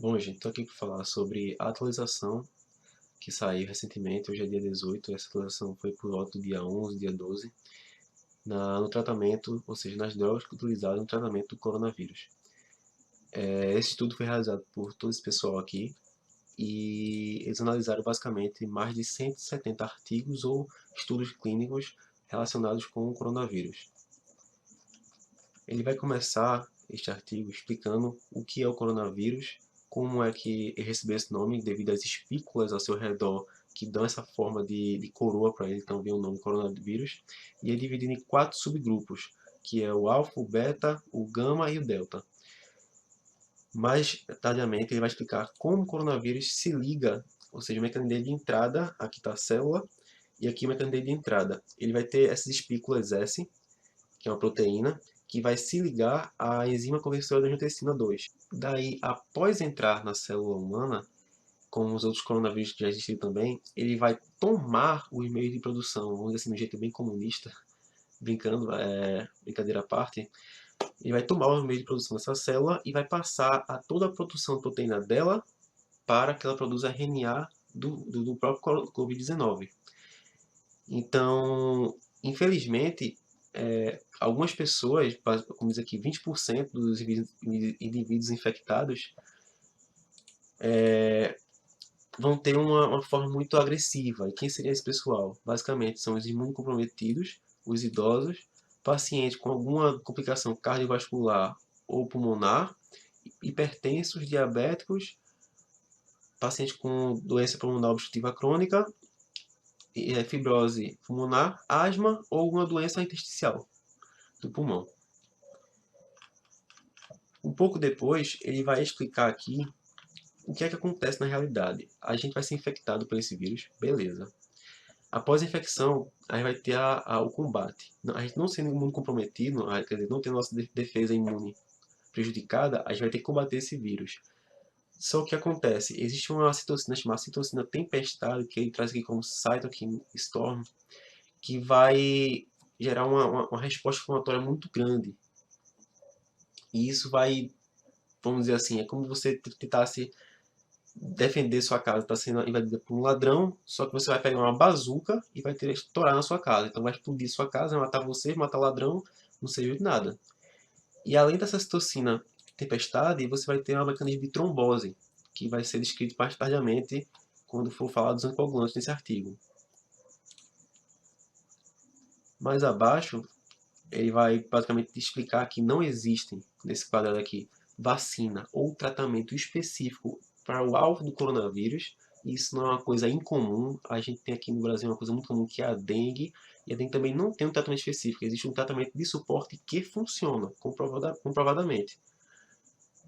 Bom, gente, estou aqui para falar sobre a atualização que saiu recentemente, hoje é dia 18, essa atualização foi por volta do dia 11, dia 12, no tratamento, ou seja, nas drogas utilizadas no tratamento do coronavírus. Esse estudo foi realizado por todo esse pessoal aqui e eles analisaram basicamente mais de 170 artigos ou estudos clínicos relacionados com o coronavírus. Ele vai começar este artigo explicando o que é o coronavírus, como é que ele recebeu esse nome devido às espículas ao seu redor que dão essa forma de coroa para ele, então vem o nome coronavírus, e é dividido em 4 subgrupos, que é o alfa, o beta, o gama e o delta. Mais detalhadamente, ele vai explicar como o coronavírus se liga, ou seja, o mecanismo dele de entrada, aqui está a célula, e aqui o mecanismo dele de entrada. Ele vai ter essas espículas S, que é uma proteína, que vai se ligar à enzima conversora da angiotensina 2. Daí, após entrar na célula humana, como os outros coronavírus que já existiram também, ele vai tomar os meios de produção, vamos dizer assim, de um jeito bem comunista, brincando, brincadeira à parte, ele vai tomar os meios de produção dessa célula e vai passar a toda a produção de proteína dela para que ela produza RNA do próprio Covid-19. Então, infelizmente, algumas pessoas, como diz aqui, 20% dos indivíduos infectados vão ter uma forma muito agressiva. E quem seria esse pessoal? Basicamente, são os imunocomprometidos, os idosos, pacientes com alguma complicação cardiovascular ou pulmonar, hipertensos, diabéticos, pacientes com doença pulmonar obstrutiva crônica, fibrose pulmonar, asma ou alguma doença intersticial do pulmão. Um pouco depois, ele vai explicar aqui o que é que acontece na realidade. A gente vai ser infectado por esse vírus, beleza. Após a infecção, a gente vai ter o combate. A gente não sendo imunocomprometido, quer dizer, não tendo nossa defesa imune prejudicada, a gente vai ter que combater esse vírus. Só que o que acontece? Existe uma citocina chamada citocina tempestade, que ele traz aqui como cytokine storm, que vai gerar uma resposta inflamatória muito grande. E isso vai, vamos dizer assim, é como você tentasse defender sua casa, está sendo invadida por um ladrão, só que você vai pegar uma bazuca e vai ter que estourar na sua casa. Então vai explodir sua casa, vai matar você, matar o ladrão, não serviu de nada. E além dessa citocina tempestade, você vai ter um mecanismo de trombose, que vai ser descrito mais tardiamente quando for falar dos anticoagulantes nesse artigo. Mais abaixo, ele vai basicamente explicar que não existem, nesse quadrado aqui, vacina ou tratamento específico para o alvo do coronavírus. Isso não é uma coisa incomum. A gente tem aqui no Brasil uma coisa muito comum que é a dengue. E a dengue também não tem um tratamento específico. Existe um tratamento de suporte que funciona, comprovadamente.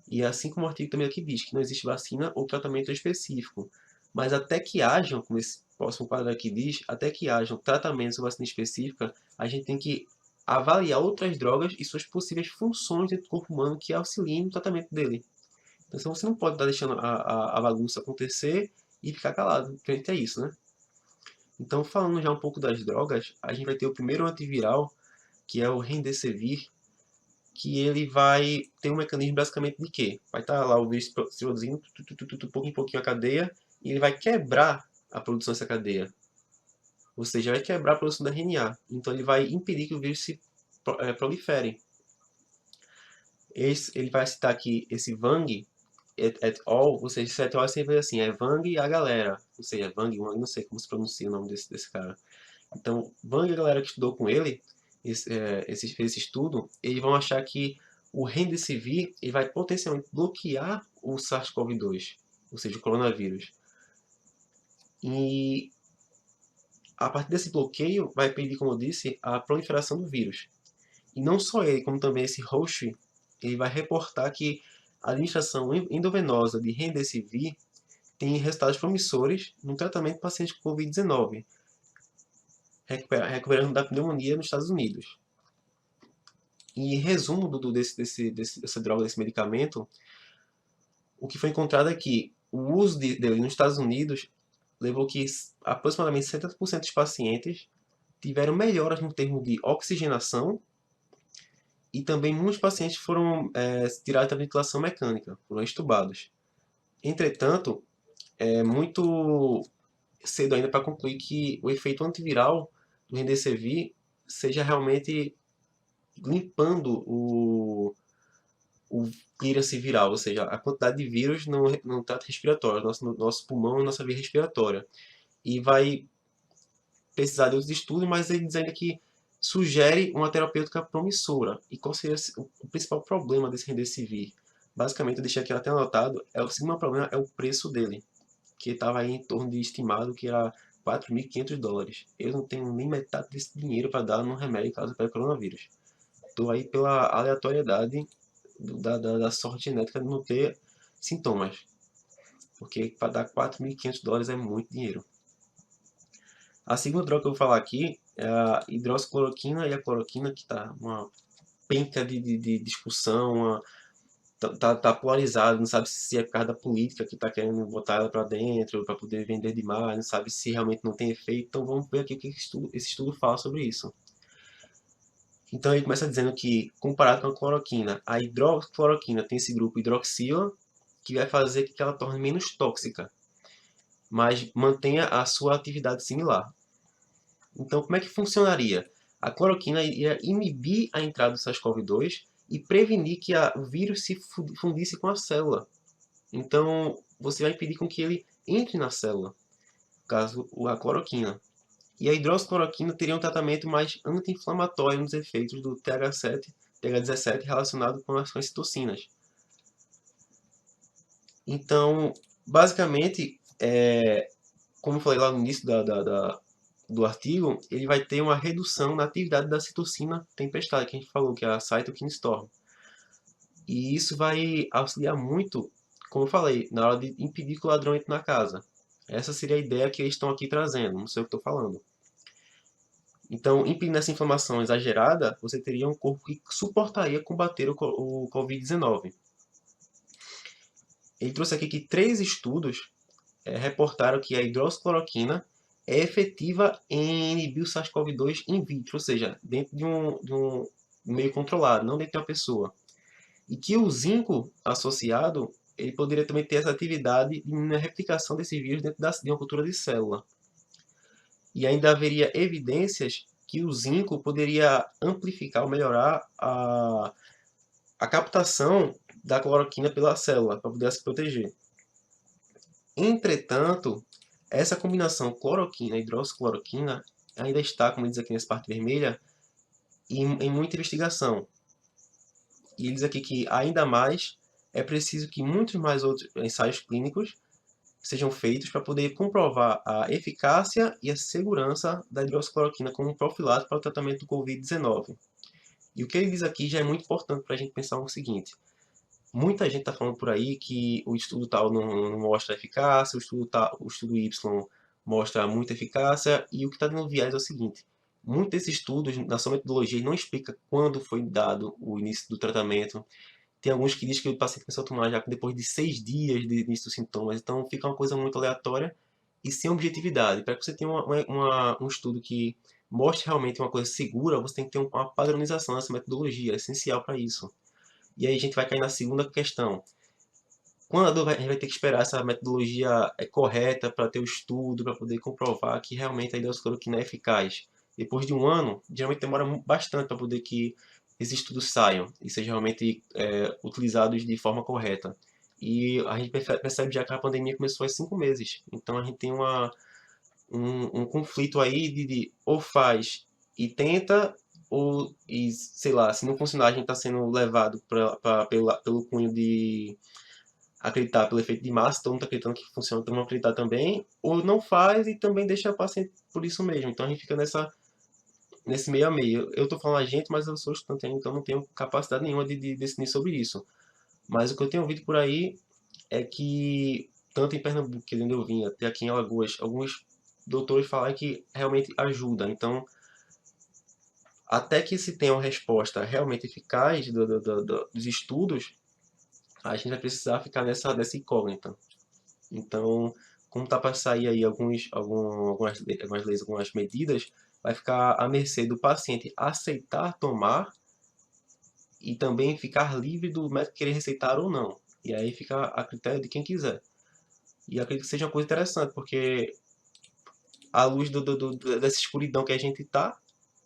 E assim como o artigo também aqui diz, que não existe vacina ou tratamento específico. Mas até que hajam, como esse próximo quadro aqui diz, até que hajam tratamentos ou vacina específica, a gente tem que avaliar outras drogas e suas possíveis funções dentro do corpo humano que auxiliem no tratamento dele. Então você não pode estar deixando a bagunça acontecer e ficar calado frente a isso, né? Então, falando já um pouco das drogas, a gente vai ter o primeiro antiviral, que é o Remdesivir, que ele vai ter um mecanismo basicamente de quê? Vai estar lá o vírus se produzindo, pouco em pouquinho a cadeia, e ele vai quebrar a produção dessa cadeia. Ou seja, vai quebrar a produção da RNA. Então ele vai impedir que o vírus se prolifere. Ele vai citar aqui esse Wang et al., ou seja, esse et al. Sempre assim, é Wang e a galera. Ou seja, Wang, não sei como se pronuncia o nome desse cara. Então, Wang e a galera que estudou com ele, fez esse estudo, eles vão achar que o Remdesivir ele vai potencialmente bloquear o SARS-CoV-2, ou seja, o coronavírus. E a partir desse bloqueio vai impedir, como eu disse, a proliferação do vírus. E não só ele, como também esse Roche, ele vai reportar que a administração endovenosa de Remdesivir tem resultados promissores no tratamento de pacientes com Covid-19, recuperando da pneumonia nos Estados Unidos. E resumo dessa droga, desse medicamento, o que foi encontrado é que o uso dele nos Estados Unidos levou que aproximadamente 70% dos pacientes tiveram melhoras no termo de oxigenação e também muitos pacientes foram tirados da ventilação mecânica, foram extubados. Entretanto, é muito cedo ainda para concluir que o efeito antiviral do Remdesivir seja realmente limpando o clearance viral, ou seja, a quantidade de vírus no trato respiratório, nosso pulmão e nossa via respiratória. E vai precisar de outros estudos, mas ele diz ainda que sugere uma terapêutica promissora. E qual seria o principal problema desse Remdesivir? Basicamente, eu deixei aqui até anotado, o segundo problema é o preço dele, que estava aí em torno de estimado que era US$ 4.500. Eu não tenho nem metade desse dinheiro para dar num remédio caso eu pegue coronavírus. Estou aí pela aleatoriedade da sorte genética de não ter sintomas. Porque para dar US$ 4.500 é muito dinheiro. A segunda droga que eu vou falar aqui é a hidroxicloroquina e a cloroquina, que está uma penca de discussão, tá polarizado, não sabe se é por causa da política que está querendo botar ela para dentro, para poder vender demais, não sabe se realmente não tem efeito. Então vamos ver aqui o que esse estudo fala sobre isso. Então ele começa dizendo que, comparado com a cloroquina, a hidroxicloroquina tem esse grupo hidroxila, que vai fazer que ela torne menos tóxica, mas mantenha a sua atividade similar. Então, como é que funcionaria? A cloroquina ia inibir a entrada do SARS-CoV-2 e prevenir que o vírus se fundisse com a célula. Então, você vai impedir com que ele entre na célula, no caso, a cloroquina. E a hidroxicloroquina teria um tratamento mais anti-inflamatório nos efeitos do TH17 relacionado com as citocinas. Então, basicamente, como eu falei lá no início do artigo, ele vai ter uma redução na atividade da citocina tempestade, que a gente falou, que é a cytokine storm. E isso vai auxiliar muito, como eu falei, na hora de impedir que o ladrão entre na casa. Essa seria a ideia que eles estão aqui trazendo, não sei o que estou falando. Então, impedindo essa inflamação exagerada, você teria um corpo que suportaria combater o Covid-19. Ele trouxe aqui que 3 estudos reportaram que a hidroxicloroquina é efetiva em inibir o SARS-CoV-2 in vitro, ou seja, dentro de um meio controlado, não dentro de uma pessoa. E que o zinco associado, ele poderia também ter essa atividade na replicação desse vírus dentro de uma cultura de célula. E ainda haveria evidências que o zinco poderia amplificar ou melhorar a captação da cloroquina pela célula, para poder se proteger. Entretanto, essa combinação cloroquina e hidroxicloroquina ainda está, como diz aqui nessa parte vermelha, em muita investigação. E ele diz aqui que, ainda mais, é preciso que muitos mais outros ensaios clínicos sejam feitos para poder comprovar a eficácia e a segurança da hidroxicloroquina como profilático para o tratamento do Covid-19. E o que ele diz aqui já é muito importante para a gente pensar o seguinte: muita gente está falando por aí que o estudo tal não mostra eficácia, o estudo Y mostra muita eficácia, e o que está dando viés é o seguinte: muitos desses estudos, na sua metodologia, não explica quando foi dado o início do tratamento. Tem alguns que dizem que o paciente começou a tomar já depois de 6 dias de início dos sintomas, então fica uma coisa muito aleatória e sem objetividade. Para que você tenha um estudo que mostre realmente uma coisa segura, você tem que ter uma padronização nessa metodologia, é essencial para isso. E aí a gente vai cair na segunda questão. Quando a gente vai ter que esperar essa metodologia correta para ter o estudo, para poder comprovar que realmente a hidroxicloroquina é eficaz? Depois de um ano, geralmente demora bastante para poder que esses estudos saiam e sejam realmente utilizados de forma correta. E a gente percebe já que a pandemia começou há 5 meses. Então a gente tem um conflito aí de ou faz e tenta, ou, e, sei lá, se não funcionar, a gente está sendo levado pelo cunho de acreditar pelo efeito de massa, todo mundo está acreditando que funciona, todo mundo acreditar também, ou não faz e também deixa o paciente por isso mesmo. Então a gente fica nesse meio a meio. Eu estou falando a gente, mas eu sou estudante ainda, então não tenho capacidade nenhuma de decidir sobre isso. Mas o que eu tenho ouvido por aí é que, tanto em Pernambuco, que é onde eu vim, até aqui em Alagoas, alguns doutores falam que realmente ajuda. Então, até que se tenha uma resposta realmente eficaz dos estudos, a gente vai precisar ficar nessa incógnita. Então, como está para sair aí algumas leis, algumas medidas, vai ficar à mercê do paciente aceitar tomar e também ficar livre do médico querer receitar ou não. E aí fica a critério de quem quiser. E acredito que seja uma coisa interessante, porque à luz dessa escuridão que a gente tá,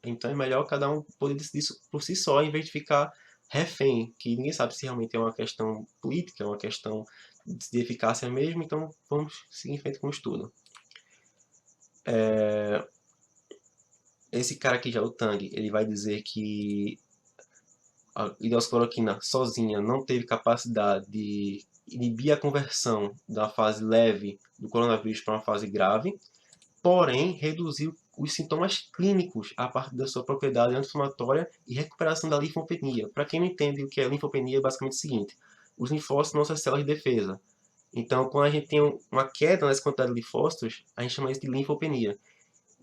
então é melhor cada um poder decidir isso por si só, em vez de ficar refém, que ninguém sabe se realmente é uma questão política, é uma questão de eficácia mesmo, então vamos seguir em frente com o estudo. Esse cara aqui já, o Tang, ele vai dizer que a hidroxicloroquina sozinha não teve capacidade de inibir a conversão da fase leve do coronavírus para uma fase grave, porém reduziu os sintomas clínicos a partir da sua propriedade anti-inflamatória e recuperação da linfopenia. Para quem não entende o que é linfopenia, é basicamente o seguinte: os linfócitos são nossas células de defesa. Então, quando a gente tem uma queda nessa quantidade de linfócitos, a gente chama isso de linfopenia.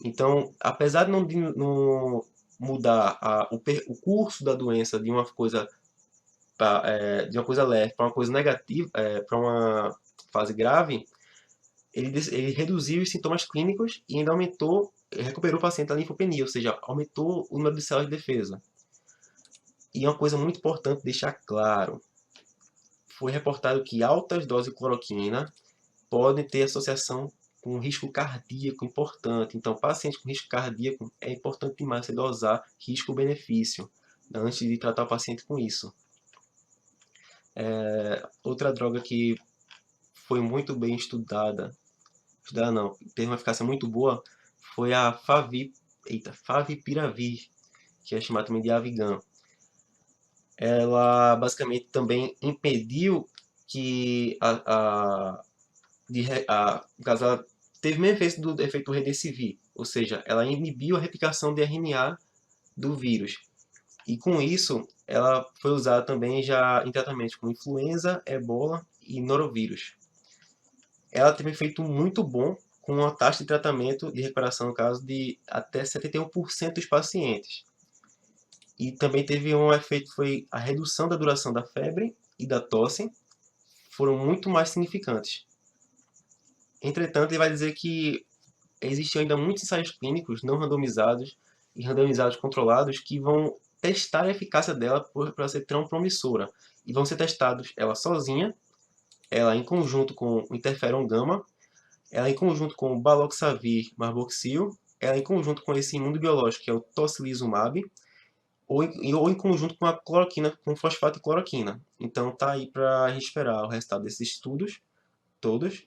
Então, apesar de não mudar o curso da doença de uma coisa de uma coisa leve para uma coisa negativa, para uma fase grave, ele reduziu os sintomas clínicos e ainda recuperou o paciente da linfopenia, ou seja, aumentou o número de células de defesa. E uma coisa muito importante deixar claro, foi reportado que altas doses de cloroquina podem ter associação com risco cardíaco importante. Então, pacientes com risco cardíaco, é importante demais você dosar risco-benefício antes de tratar o paciente com isso. Outra droga que foi muito bem estudada não, teve uma eficácia muito boa, foi a Favipiravir, que é chamada também de Avigan. Ela basicamente também impediu que no caso, ela teve o mesmo efeito do Remdesivir, ou seja, ela inibiu a replicação de RNA do vírus. E com isso, ela foi usada também já em tratamentos com influenza, ebola e norovírus. Ela teve um efeito muito bom, com uma taxa de tratamento de recuperação, no caso, de até 71% dos pacientes. E também teve um efeito, foi a redução da duração da febre e da tosse, foram muito mais significantes. Entretanto, ele vai dizer que existem ainda muitos ensaios clínicos não randomizados e randomizados controlados que vão testar a eficácia dela para ser tão promissora. E vão ser testados ela sozinha, ela em conjunto com o interferon gama, ela em conjunto com o baloxavir marboxil, ela em conjunto com esse imunobiológico que é o tocilizumab, ou em conjunto com a cloroquina, com fosfato e cloroquina. Então tá aí para a gente esperar o resultado desses estudos todos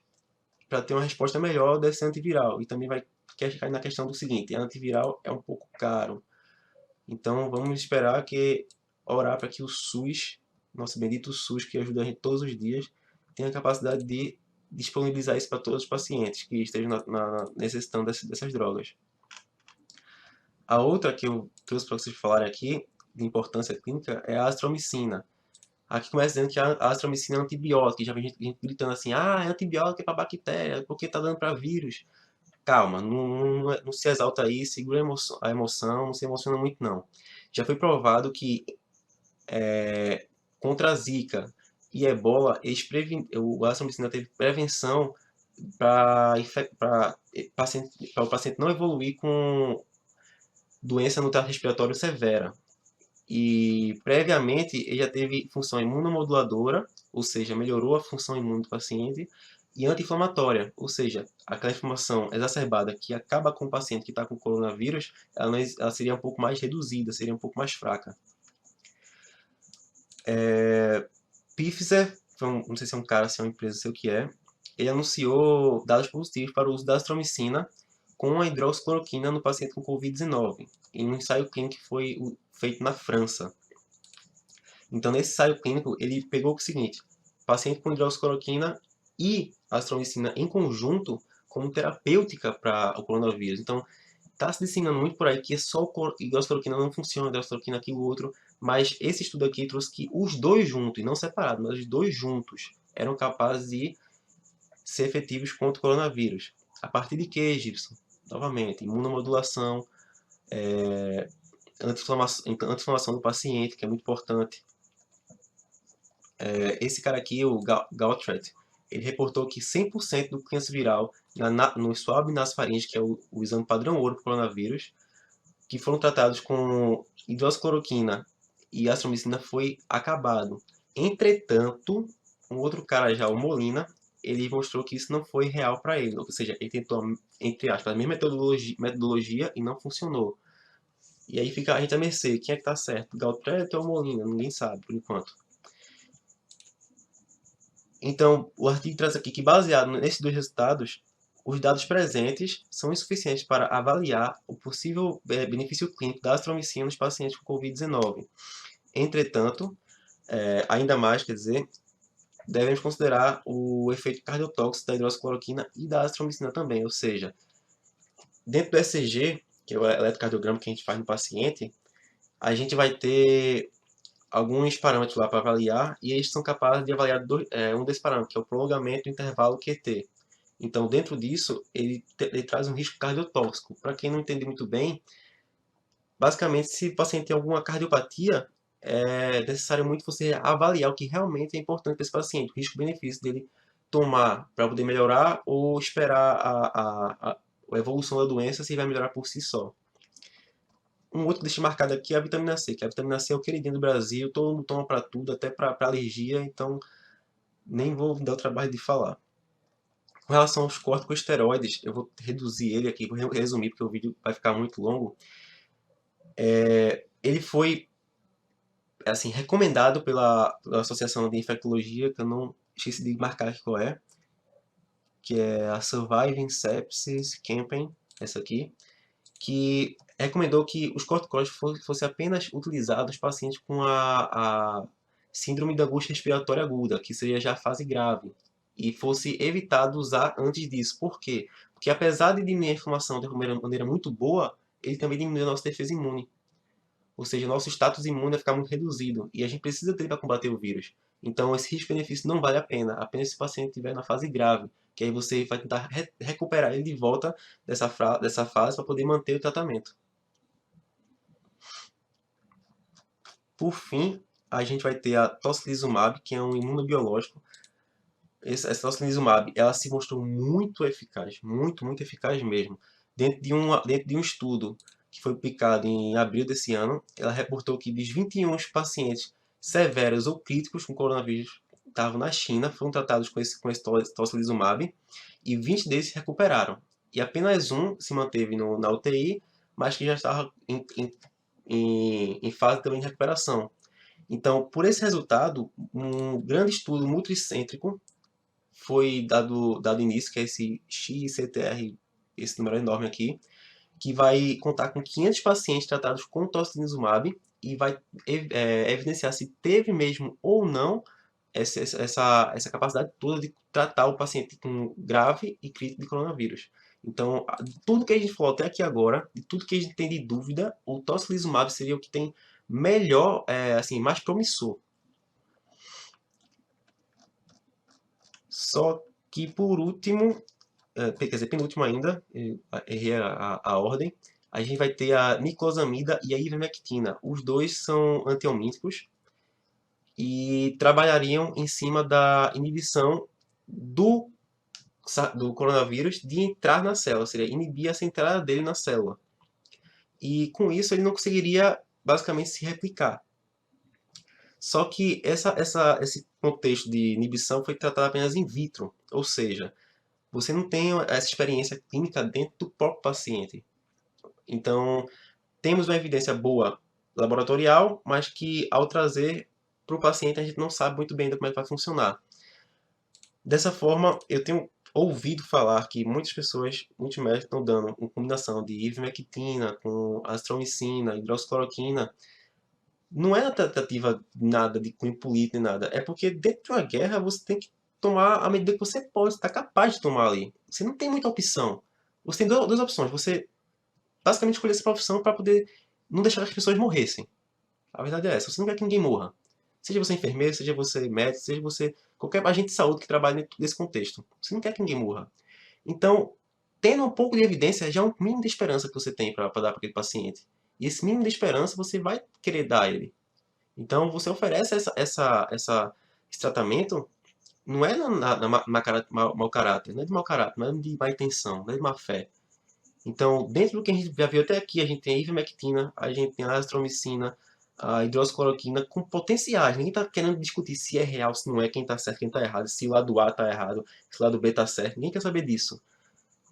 para ter uma resposta melhor desse antiviral. E também vai cair na questão do seguinte: antiviral é um pouco caro. Então vamos esperar orar para que o SUS, nosso bendito SUS, que ajuda a gente todos os dias, tenha a capacidade de disponibilizar isso para todos os pacientes que estejam necessitando dessas drogas. A outra que eu trouxe para vocês falarem aqui, de importância clínica, é a azitromicina. Aqui começa dizendo que a azitromicina é antibiótico. Já vem gente gritando assim: ah, é antibiótico para bactéria, porque está dando para vírus. Calma, não se exalta aí, segura a emoção, não se emociona muito não. Já foi provado que contra a Zika e Ebola, o azitromicina teve prevenção para o paciente não evoluir com doença no trato respiratório severa. E previamente ele já teve função imunomoduladora, ou seja, melhorou a função imune do paciente, e anti-inflamatória, ou seja, aquela inflamação exacerbada que acaba com o paciente que está com coronavírus, ela seria um pouco mais reduzida, seria um pouco mais fraca. Pfizer, não sei se é um cara, se é uma empresa, não sei o que é, ele anunciou dados positivos para o uso da azitromicina com a hidroxicloroquina no paciente com Covid-19, em um ensaio clínico que foi feito na França. Então, nesse ensaio clínico, ele pegou o seguinte: paciente com hidroxicloroquina e azitromicina em conjunto como terapêutica para o coronavírus. Então, está se disseminando muito por aí que só hidroxicloroquina não funciona, hidroxicloroquina aquilo outro, mas esse estudo aqui trouxe que os dois juntos, e não separados, mas os dois juntos, eram capazes de ser efetivos contra o coronavírus. A partir de que, Gibson? Novamente, imunomodulação, anti-inflamação do paciente, que é muito importante. Esse cara aqui, o Galtreid, ele reportou que 100% do câncer viral no swab nasofaringe, que é o exame padrão ouro para o coronavírus, que foram tratados com hidroxicloroquina e azitromicina foi acabado. Entretanto, um outro cara já, o Molina, ele mostrou que isso não foi real para ele. Ou seja, ele tentou, entre aspas, a mesma metodologia e não funcionou. E aí fica a gente à mercê. Quem é que tá certo? Galtrete ou Molina? Ninguém sabe, por enquanto. Então, o artigo traz aqui que, baseado nesses dois resultados, os dados presentes são insuficientes para avaliar o possível benefício clínico da azitromicina nos pacientes com Covid-19. Entretanto, ainda mais, quer dizer, devemos considerar o efeito cardiotóxico da hidroxicloroquina e da azitromicina também, ou seja, dentro do ECG, que é o eletrocardiograma que a gente faz no paciente, a gente vai ter alguns parâmetros lá para avaliar, e eles são capazes de avaliar um desses parâmetros, que é o prolongamento do intervalo QT. Então, dentro disso, ele traz um risco cardiotóxico. Para quem não entende muito bem, basicamente, se o paciente tem alguma cardiopatia, é necessário muito você avaliar o que realmente é importante para esse paciente, o risco-benefício dele tomar para poder melhorar ou esperar a evolução da doença se vai melhorar por si só. Um outro que deixa marcado aqui é a vitamina C, que a vitamina C é o queridinho do Brasil, todo mundo toma para tudo, até para alergia, então nem vou dar o trabalho de falar. Com relação aos corticosteroides, eu vou reduzir ele aqui, vou resumir porque o vídeo vai ficar muito longo. Ele foi assim, recomendado pela Associação de Infectologia, que eu não esqueci de marcar aqui qual é, que é a Surviving Sepsis Campaign, essa aqui, que recomendou que os corticoides fossem apenas utilizados em pacientes com a síndrome da angústia respiratória aguda, que seria já a fase grave, e fosse evitado usar antes disso. Por quê? Porque apesar de diminuir a inflamação de uma maneira muito boa, ele também diminui a nossa defesa imune. Ou seja, o nosso status imune vai ficar muito reduzido, e a gente precisa dele para combater o vírus. Então, esse risco-benefício não vale a pena, apenas se o paciente estiver na fase grave, que aí você vai tentar recuperar ele de volta dessa fase para poder manter o tratamento. Por fim, a gente vai ter a tocilizumab, que é um imunobiológico. Essa tocilizumab, ela se mostrou muito eficaz, muito eficaz mesmo. Dentro de um estudo que foi publicado em abril desse ano, ela reportou que dos 21 pacientes severos ou críticos com coronavírus que estavam na China, foram tratados com esse tocilizumab, e 20 deles se recuperaram. E apenas um se manteve na UTI, mas que já estava em fase também de recuperação. Então, por esse resultado, um grande estudo multicêntrico foi dado início, que é esse XCTR, esse número enorme aqui, que vai contar com 500 pacientes tratados com tocilizumab e vai evidenciar se teve mesmo ou não essa capacidade toda de tratar o paciente com grave e crítico de coronavírus. Então, tudo que a gente falou até aqui agora, de tudo que a gente tem de dúvida, o tocilizumab seria o que tem melhor, assim, mais promissor. Só que por último, quer dizer, penúltimo ainda, errei a ordem, a gente vai ter a niclosamida e a ivermectina. Os dois são antihelmínticos e trabalhariam em cima da inibição do coronavírus de entrar na célula, seria inibir essa entrada dele na célula. E com isso ele não conseguiria basicamente se replicar. Só que esse contexto de inibição foi tratado apenas in vitro, ou seja, você não tem essa experiência clínica dentro do próprio paciente. Então, temos uma evidência boa laboratorial, mas que ao trazer para o paciente a gente não sabe muito bem ainda como é que vai funcionar. Dessa forma, eu tenho ouvido falar que muitas pessoas, muitos médicos estão dando uma combinação de ivermectina com azitromicina, hidroxicloroquina. Não é uma tratativa nada de cunho político nem nada. É porque dentro de uma guerra você tem que tomar a medida que você pode, está capaz de tomar ali. Você não tem muita opção. Você tem duas opções. Você basicamente escolher essa profissão para poder não deixar que as pessoas morressem. A verdade é essa. Você não quer que ninguém morra. Seja você enfermeiro, seja você médico, seja você qualquer agente de saúde que trabalhe dentro desse contexto. Você não quer que ninguém morra. Então, tendo um pouco de evidência, já é um mínimo de esperança que você tem para dar para aquele paciente. E esse mínimo de esperança você vai querer dar a ele. Então, você oferece esse tratamento, não é mau caráter, não é de mau caráter, não é de má intenção, não é de má fé. Então, dentro do que a gente já viu até aqui, a gente tem a ivermectina, a gente tem a azitromicina, a hidroxicloroquina com potenciais. Ninguém está querendo discutir se é real, se não é, quem está certo, quem está errado, se o lado A está errado, se o lado B está certo. Ninguém quer saber disso.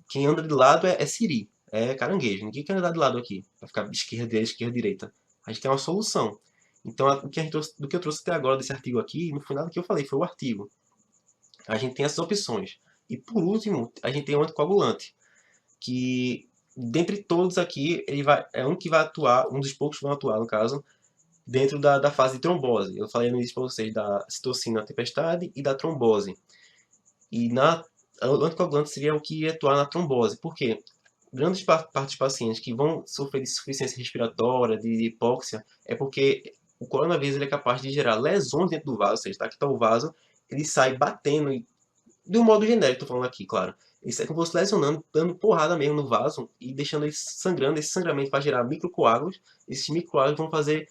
Quem anda de lado é siri, é caranguejo. Ninguém quer andar de lado aqui, para ficar esquerda, direita. A gente quer uma solução. Então, do que eu trouxe até agora desse artigo aqui, no final do que eu falei, foi o artigo. A gente tem essas opções. E por último, a gente tem o anticoagulante, que dentre todos aqui, é um que vai atuar, um dos poucos que vão atuar, no caso, dentro da fase de trombose. Eu falei no início para vocês da citocina tempestade e da trombose. E o anticoagulante seria o que ia atuar na trombose. Por quê? Grandes parte dos pacientes que vão sofrer de insuficiência respiratória, de hipóxia, é porque o coronavírus ele é capaz de gerar lesões dentro do vaso, ou seja, tá, aqui está o vaso, ele sai batendo, de um modo genérico, estou falando aqui, claro. Ele sai como se lesionando, dando porrada mesmo no vaso e deixando ele sangrando. Esse sangramento vai gerar microcoágulos. Esses microcoágulos vão fazer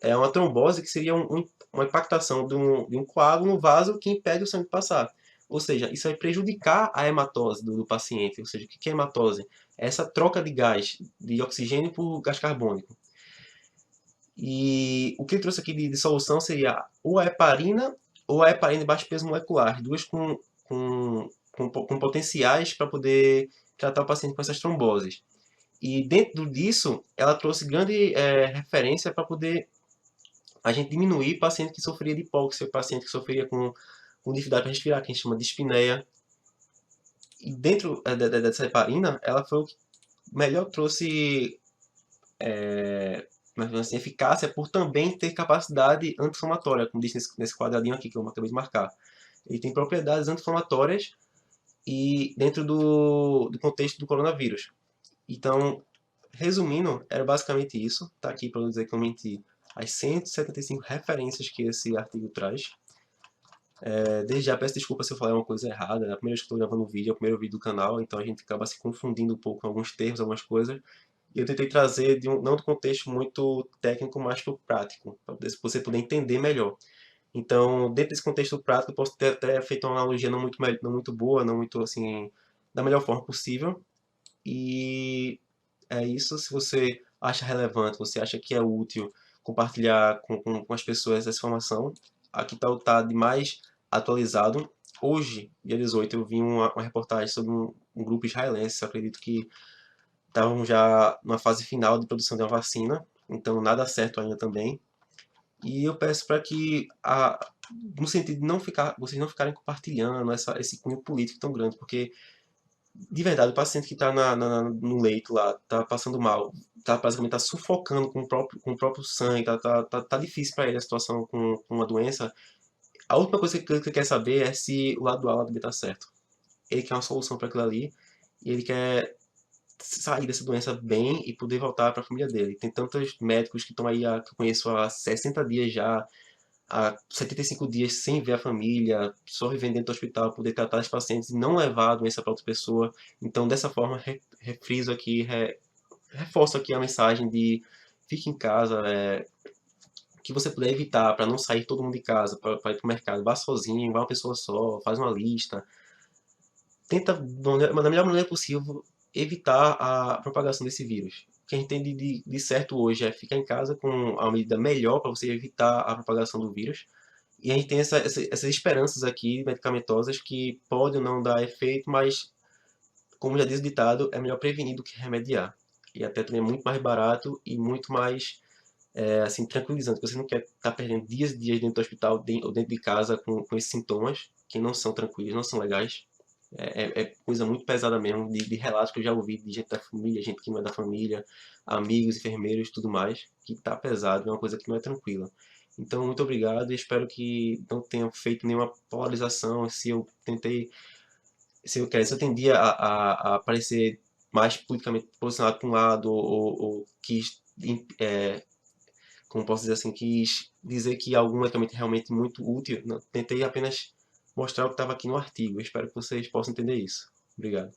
uma trombose, que seria uma impactação de um coágulo no vaso que impede o sangue de passar. Ou seja, isso vai prejudicar a hematose do paciente. Ou seja, o que é hematose? É essa troca de gás, de oxigênio por gás carbônico. E o que ele trouxe aqui de solução seria ou a heparina ou a heparina de baixo peso molecular, duas com potenciais para poder tratar o paciente com essas tromboses. E dentro disso, ela trouxe grande referência para poder a gente diminuir paciente que sofria de hipóxia, paciente que sofria com dificuldade para respirar, que a gente chama de dispneia. E dentro dessa heparina, ela foi o que melhor trouxe assim, eficácia por também ter capacidade anti-inflamatória, como diz nesse quadradinho aqui que eu acabei de marcar. Ele tem propriedades anti-inflamatórias e dentro do contexto do coronavírus. Então, resumindo, era basicamente isso. Está aqui para eu dizer que eu menti as 175 referências que esse artigo traz. Desde já peço desculpa se eu falar uma coisa errada. É a primeira vez que estou gravando um vídeo, é o primeiro vídeo do canal, então a gente acaba se confundindo um pouco com alguns termos, algumas coisas. E eu tentei trazer não do contexto muito técnico, mas para o prático, para você poder entender melhor. Então, dentro desse contexto prático, eu posso ter até feito uma analogia não muito boa, não muito assim, da melhor forma possível. E é isso. Se você acha relevante, você acha que é útil compartilhar com as pessoas essa informação, aqui está o TAD mais atualizado. Hoje, dia 18, eu vi uma reportagem sobre um grupo israelense, eu acredito que estavam já numa fase final de produção de uma vacina, então nada certo ainda também. E eu peço para que, no sentido de vocês não ficarem compartilhando esse cunho político tão grande, porque, de verdade, o paciente que está no leito lá, está passando mal, basicamente tá sufocando com o próprio sangue, tá difícil para ele a situação com uma doença. A última coisa que ele quer saber é se o lado A ou o lado B está certo. Ele quer uma solução para aquilo ali, e ele quer sair dessa doença bem e poder voltar para a família dele. Tem tantos médicos que estão aí, que eu conheço há 60 dias já, há 75 dias sem ver a família, só vivendo dentro do hospital, poder tratar os pacientes e não levar a doença para outra pessoa. Então, dessa forma, refriso aqui, reforço aqui a mensagem de fique em casa, que você puder evitar, para não sair todo mundo de casa, para ir para o mercado, vá sozinho, vá uma pessoa só, faz uma lista. Tenta, da melhor maneira possível, evitar a propagação desse vírus. O que a gente tem de certo hoje é ficar em casa com a medida melhor para você evitar a propagação do vírus. E a gente tem essas esperanças aqui medicamentosas que podem ou não dar efeito, mas, como já diz o ditado, é melhor prevenir do que remediar. E até também é muito mais barato e muito mais assim, tranquilizante. Você não quer estar perdendo dias e dias dentro do hospital ou dentro de casa com esses sintomas, que não são tranquilos, não são legais. É coisa muito pesada mesmo, de relatos que eu já ouvi de gente da família, gente que não é da família, amigos, enfermeiros e tudo mais, que tá pesado, é uma coisa que não é tranquila. Então, muito obrigado e espero que não tenha feito nenhuma polarização. Se eu tentei, se eu tendia a parecer mais politicamente posicionado para um lado, ou quis, como posso dizer assim, quis dizer que algum medicamento é realmente muito útil, não, tentei apenas mostrar o que estava aqui no artigo. Eu espero que vocês possam entender isso. Obrigado.